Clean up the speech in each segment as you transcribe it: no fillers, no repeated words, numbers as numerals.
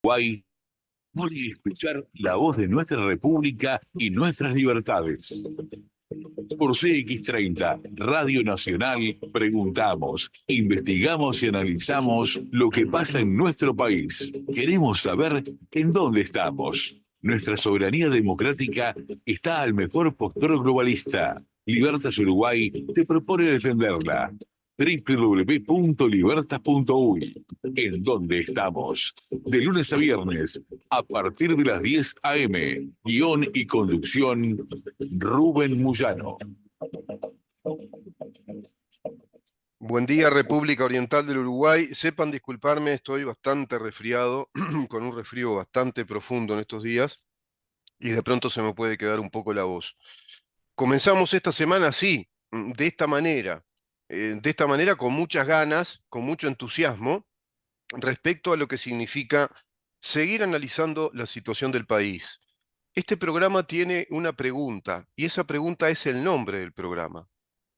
Uruguay puede escuchar la voz de nuestra república y nuestras libertades. Por CX30, Radio Nacional, preguntamos, investigamos y analizamos lo que pasa en nuestro país. Queremos saber en dónde estamos. Nuestra soberanía democrática está al mejor postor globalista. Libertas Uruguay te propone defenderla. www.libertas.uy. ¿En dónde estamos? De lunes a viernes, a partir de las 10 a.m. Guión y conducción, Rubén Muyano. Buen día, República Oriental del Uruguay. Sepan disculparme, estoy bastante resfriado, con un resfrío bastante profundo en estos días, y de pronto se me puede quedar un poco la voz. Comenzamos esta semana así, de esta manera con muchas ganas, con mucho entusiasmo, respecto a lo que significa seguir analizando la situación del país. Este programa tiene una pregunta, y esa pregunta es el nombre del programa.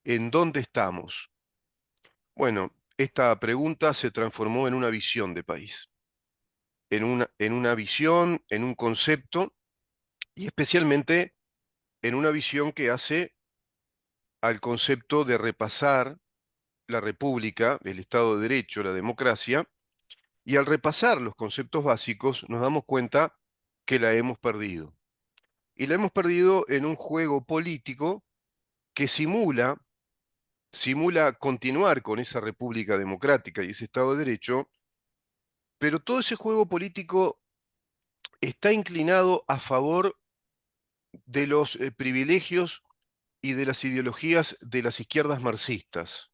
¿En dónde estamos? Bueno, esta pregunta se transformó en una visión de país, en una visión, en un concepto y especialmente en una visión que hace al concepto de repasar la república, el Estado de Derecho, la democracia, y al repasar los conceptos básicos nos damos cuenta que la hemos perdido. Y la hemos perdido en un juego político que simula continuar con esa república democrática y ese Estado de Derecho, pero todo ese juego político está inclinado a favor de los privilegios y de las ideologías de las izquierdas marxistas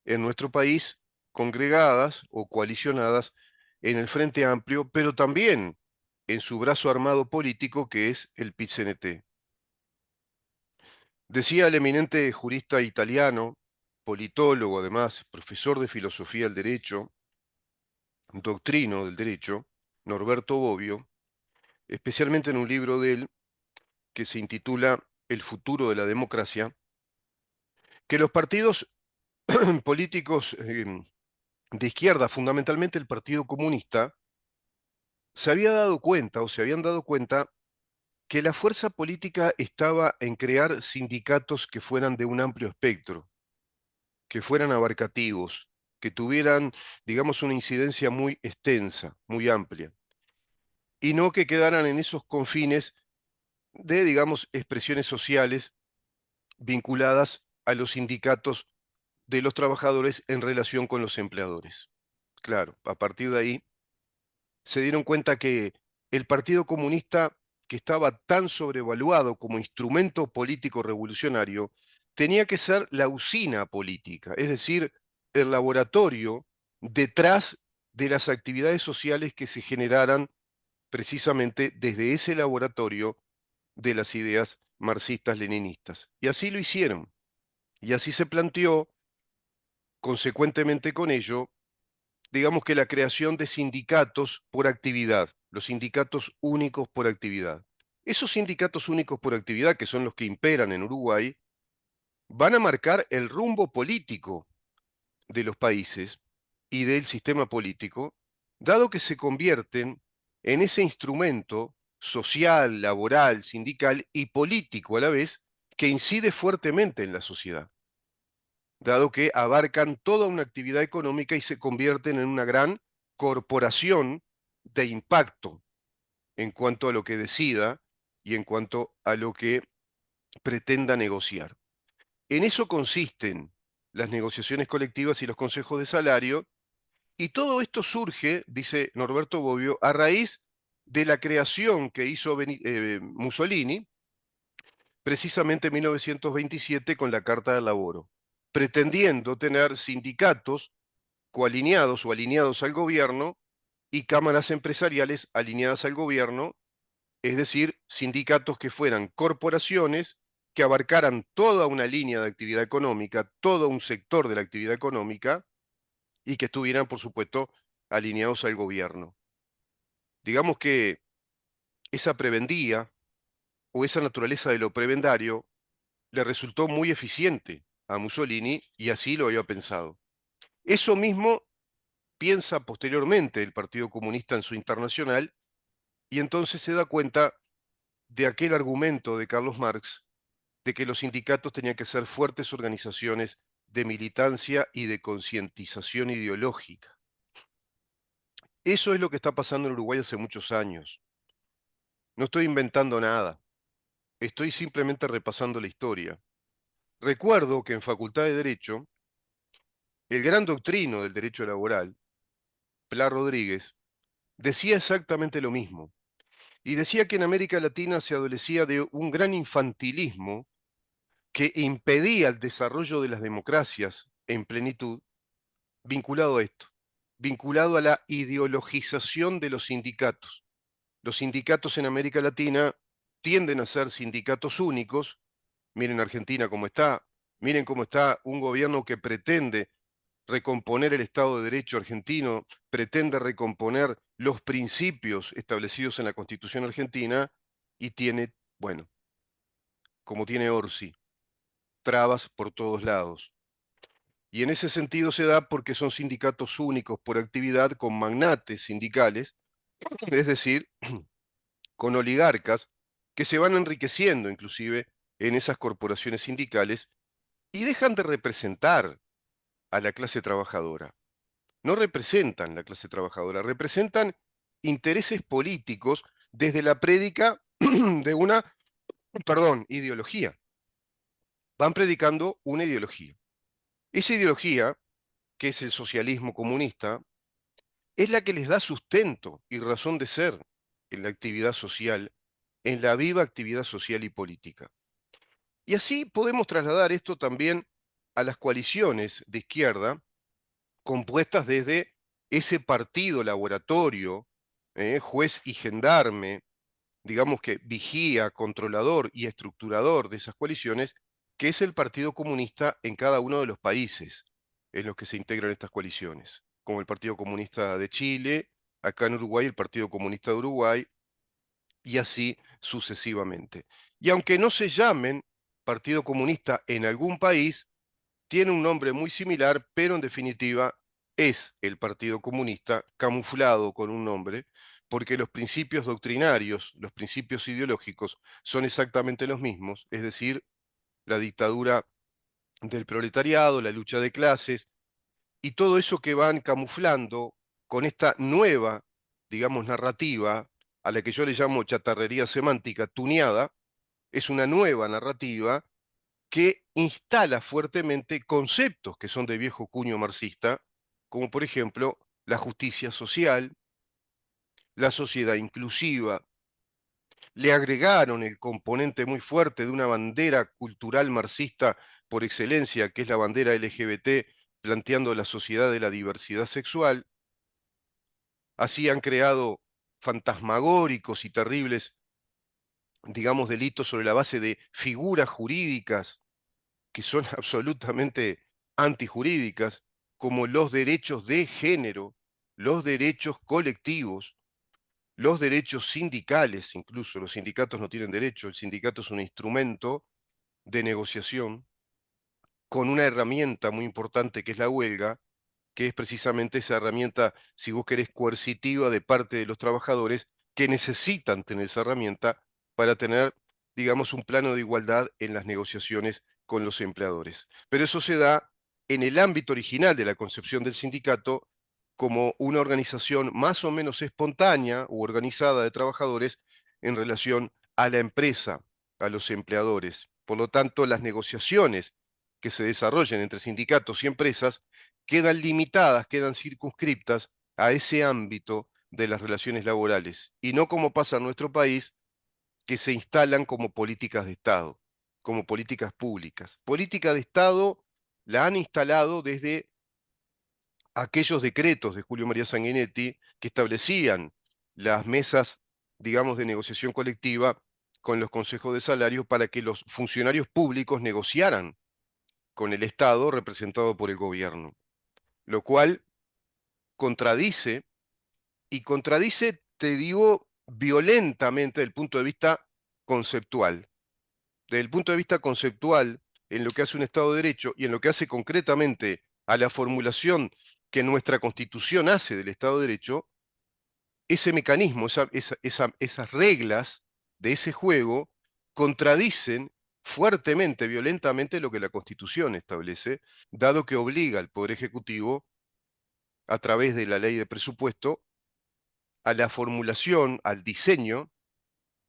en nuestro país, congregadas o coalicionadas en el Frente Amplio, pero también en su brazo armado político que es el PIT-CNT. Decía el eminente jurista italiano, politólogo además, profesor de filosofía del derecho, doctrino del derecho, Norberto Bobbio, especialmente en un libro de él que se intitula El futuro de la democracia, que los partidos políticos de izquierda, fundamentalmente el Partido Comunista, se había dado cuenta o se habían dado cuenta que la fuerza política estaba en crear sindicatos que fueran de un amplio espectro, que fueran abarcativos, que tuvieran, digamos, una incidencia muy extensa, muy amplia, y no que quedaran en esos confines de, digamos, expresiones sociales vinculadas a los sindicatos de los trabajadores en relación con los empleadores. Claro, a partir de ahí se dieron cuenta que el Partido Comunista, que estaba tan sobrevaluado como instrumento político revolucionario, tenía que ser la usina política, es decir, el laboratorio detrás de las actividades sociales que se generaran precisamente desde ese laboratorio de las ideas marxistas-leninistas. Y así lo hicieron. Y así se planteó, consecuentemente con ello, digamos que la creación de sindicatos por actividad, los sindicatos únicos por actividad. Esos sindicatos únicos por actividad, que son los que imperan en Uruguay, van a marcar el rumbo político de los países y del sistema político, dado que se convierten en ese instrumento social, laboral, sindical y político a la vez que incide fuertemente en la sociedad, dado que abarcan toda una actividad económica y se convierten en una gran corporación de impacto en cuanto a lo que decida y en cuanto a lo que pretenda negociar. En eso consisten las negociaciones colectivas y los consejos de salario, y todo esto surge, dice Norberto Bobbio, a raíz de la creación que hizo Mussolini, precisamente en 1927 con la Carta del Laboro, pretendiendo tener sindicatos coalineados o alineados al gobierno y cámaras empresariales alineadas al gobierno, es decir, sindicatos que fueran corporaciones que abarcaran toda una línea de actividad económica, todo un sector de la actividad económica y que estuvieran, por supuesto, alineados al gobierno. Digamos que esa prebendía o esa naturaleza de lo prebendario le resultó muy eficiente a Mussolini y así lo había pensado. Eso mismo piensa posteriormente el Partido Comunista en su internacional y entonces se da cuenta de aquel argumento de Carlos Marx de que los sindicatos tenían que ser fuertes organizaciones de militancia y de concientización ideológica. Eso es lo que está pasando en Uruguay hace muchos años. No estoy inventando nada, estoy simplemente repasando la historia. Recuerdo que en Facultad de Derecho, el gran doctrino del derecho laboral, Pla Rodríguez, decía exactamente lo mismo. Y decía que en América Latina se adolecía de un gran infantilismo que impedía el desarrollo de las democracias en plenitud, vinculado a esto, vinculado a la ideologización de los sindicatos. Los sindicatos en América Latina tienden a ser sindicatos únicos. Miren Argentina cómo está, miren cómo está un gobierno que pretende recomponer el Estado de Derecho argentino, pretende recomponer los principios establecidos en la Constitución argentina y tiene, bueno, como tiene Orsi, trabas por todos lados. Y en ese sentido se da porque son sindicatos únicos por actividad con magnates sindicales, es decir, con oligarcas que se van enriqueciendo inclusive en esas corporaciones sindicales y dejan de representar a la clase trabajadora. No representan la clase trabajadora, representan intereses políticos desde la prédica de una, perdón, ideología. Van predicando una ideología. Esa ideología, que es el socialismo comunista, es la que les da sustento y razón de ser en la actividad social, en la viva actividad social y política. Y así podemos trasladar esto también a las coaliciones de izquierda compuestas desde ese partido laboratorio, juez y gendarme, digamos que vigía, controlador y estructurador de esas coaliciones, que es el Partido Comunista en cada uno de los países en los que se integran estas coaliciones, como el Partido Comunista de Chile, acá en Uruguay el Partido Comunista de Uruguay, y así sucesivamente. Y aunque no se llamen Partido Comunista en algún país, tiene un nombre muy similar, pero en definitiva es el Partido Comunista camuflado con un nombre, porque los principios doctrinarios, los principios ideológicos son exactamente los mismos, es decir, la dictadura del proletariado, la lucha de clases y todo eso que van camuflando con esta nueva, digamos, narrativa, a la que yo le llamo chatarrería semántica tuneada, es una nueva narrativa que instala fuertemente conceptos que son de viejo cuño marxista, como por ejemplo la justicia social, la sociedad inclusiva. Le agregaron el componente muy fuerte de una bandera cultural marxista por excelencia, que es la bandera LGBT, planteando la sociedad de la diversidad sexual. Así han creado fantasmagóricos y terribles, digamos, delitos sobre la base de figuras jurídicas que son absolutamente antijurídicas, como los derechos de género, los derechos colectivos, los derechos sindicales, incluso los sindicatos no tienen derecho, el sindicato es un instrumento de negociación con una herramienta muy importante que es la huelga, que es precisamente esa herramienta, si vos querés, coercitiva de parte de los trabajadores que necesitan tener esa herramienta para tener, digamos, un plano de igualdad en las negociaciones con los empleadores. Pero eso se da en el ámbito original de la concepción del sindicato como una organización más o menos espontánea u organizada de trabajadores en relación a la empresa, a los empleadores. Por lo tanto, las negociaciones que se desarrollen entre sindicatos y empresas quedan limitadas, quedan circunscriptas a ese ámbito de las relaciones laborales, y no como pasa en nuestro país, que se instalan como políticas de Estado, como políticas públicas. Política de Estado la han instalado desde aquellos decretos de Julio María Sanguinetti que establecían las mesas, digamos, de negociación colectiva con los consejos de salario para que los funcionarios públicos negociaran con el Estado representado por el gobierno, lo cual contradice, y contradice, te digo, violentamente desde el punto de vista conceptual. Desde el punto de vista conceptual, en lo que hace un Estado de Derecho y en lo que hace concretamente a la formulación que nuestra Constitución hace del Estado de Derecho, ese mecanismo, esas reglas de ese juego contradicen fuertemente, violentamente lo que la Constitución establece, dado que obliga al Poder Ejecutivo, a través de la ley de presupuesto, a la formulación, al diseño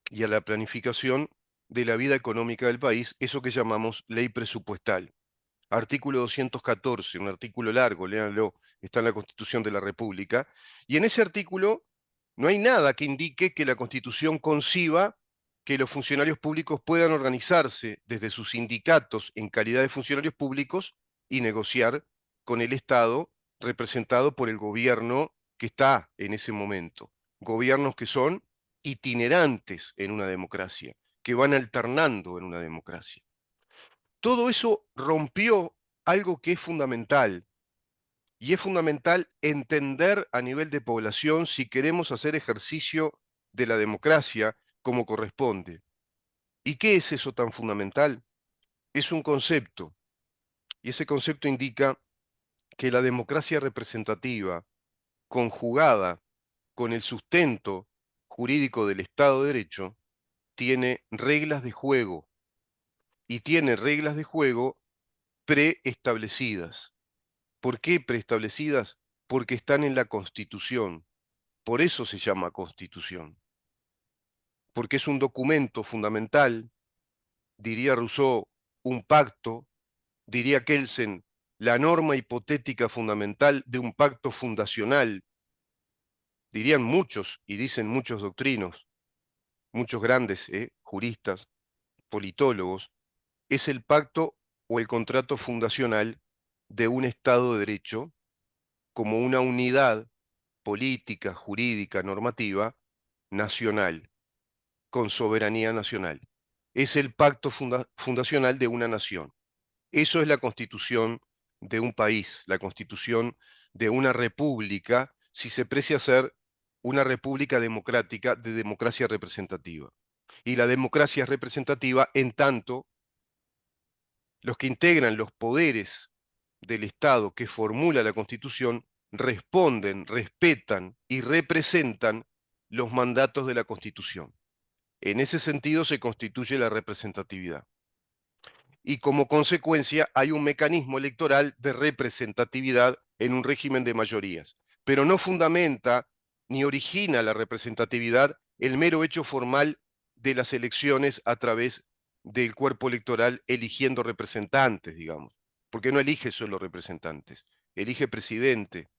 y a la planificación de la vida económica del país, eso que llamamos ley presupuestal. Artículo 214, un artículo largo, léanlo, está en la Constitución de la República, y en ese artículo no hay nada que indique que la Constitución conciba que los funcionarios públicos puedan organizarse desde sus sindicatos en calidad de funcionarios públicos y negociar con el Estado representado por el gobierno que está en ese momento. Gobiernos que son itinerantes en una democracia, que van alternando en una democracia. Todo eso rompió algo que es fundamental, y es fundamental entender a nivel de población si queremos hacer ejercicio de la democracia como corresponde. ¿Y qué es eso tan fundamental? Es un concepto, y ese concepto indica que la democracia representativa, conjugada con el sustento jurídico del Estado de Derecho, tiene reglas de juego, y tiene reglas de juego preestablecidas. ¿Por qué preestablecidas? Porque están en la Constitución. Por eso se llama Constitución. Porque es un documento fundamental, diría Rousseau, un pacto, diría Kelsen, la norma hipotética fundamental de un pacto fundacional, dirían muchos y dicen muchos doctrinos, muchos grandes juristas, politólogos, es el pacto o el contrato fundacional de un Estado de Derecho como una unidad política, jurídica, normativa, nacional, con soberanía nacional. Es el pacto fundacional de una nación. Eso es la constitución de un país, la constitución de una república, si se precia ser una república democrática de democracia representativa. Y la democracia es representativa en tanto los que integran los poderes del Estado que formula la Constitución responden, respetan y representan los mandatos de la Constitución. En ese sentido se constituye la representatividad. Y como consecuencia hay un mecanismo electoral de representatividad en un régimen de mayorías, pero no fundamenta ni origina la representatividad el mero hecho formal de las elecciones a través del cuerpo electoral eligiendo representantes, digamos, porque no elige solo representantes, elige presidente,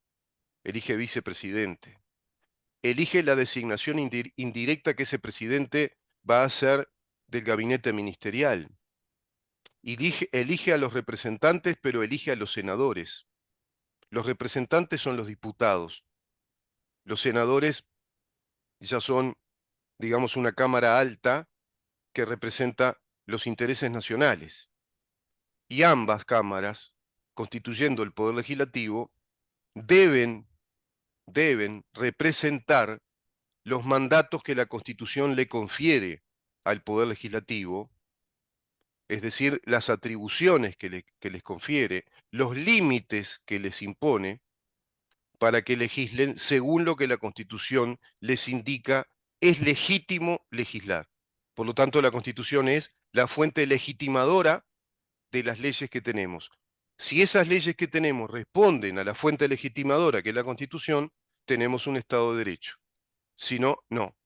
elige vicepresidente, elige la designación indirecta que ese presidente va a hacer del gabinete ministerial, elige a los representantes, pero elige a los senadores. Los representantes son los diputados, los senadores ya son, digamos, una cámara alta que representa los intereses nacionales. Y ambas cámaras, constituyendo el Poder Legislativo, deben representar los mandatos que la Constitución le confiere al Poder Legislativo, es decir, las atribuciones que les confiere, los límites que les impone, para que legislen según lo que la Constitución les indica es legítimo legislar. Por lo tanto, la Constitución es la fuente legitimadora de las leyes que tenemos. Si esas leyes que tenemos responden a la fuente legitimadora que es la Constitución, tenemos un Estado de Derecho. Si no, no.